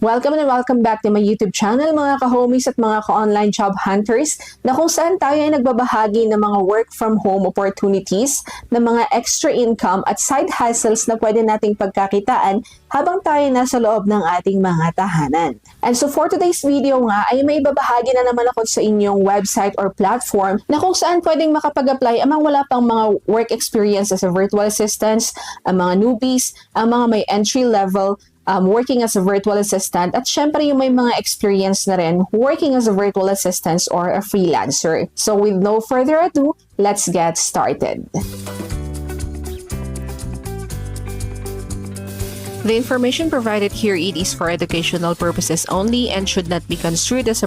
Welcome and welcome back to my YouTube channel mga ka-homies at mga ka-online job hunters na kung saan tayo ay nagbabahagi ng mga work from home opportunities, ng mga extra income at side hustles na pwede nating pagkakitaan habang tayo nasa loob ng ating mga tahanan. And so for today's video nga ay may babahagi na naman ako sa inyong website or platform na kung saan pwedeng makapag-apply amang wala pang mga work experience as a virtual assistants, ang mga newbies, ang mga may entry level, working as a virtual assistant at syempre yung may mga experience na rin working as a virtual assistant or a freelancer. So with no further ado, let's get started. The information provided here is for educational purposes only and should not be construed as a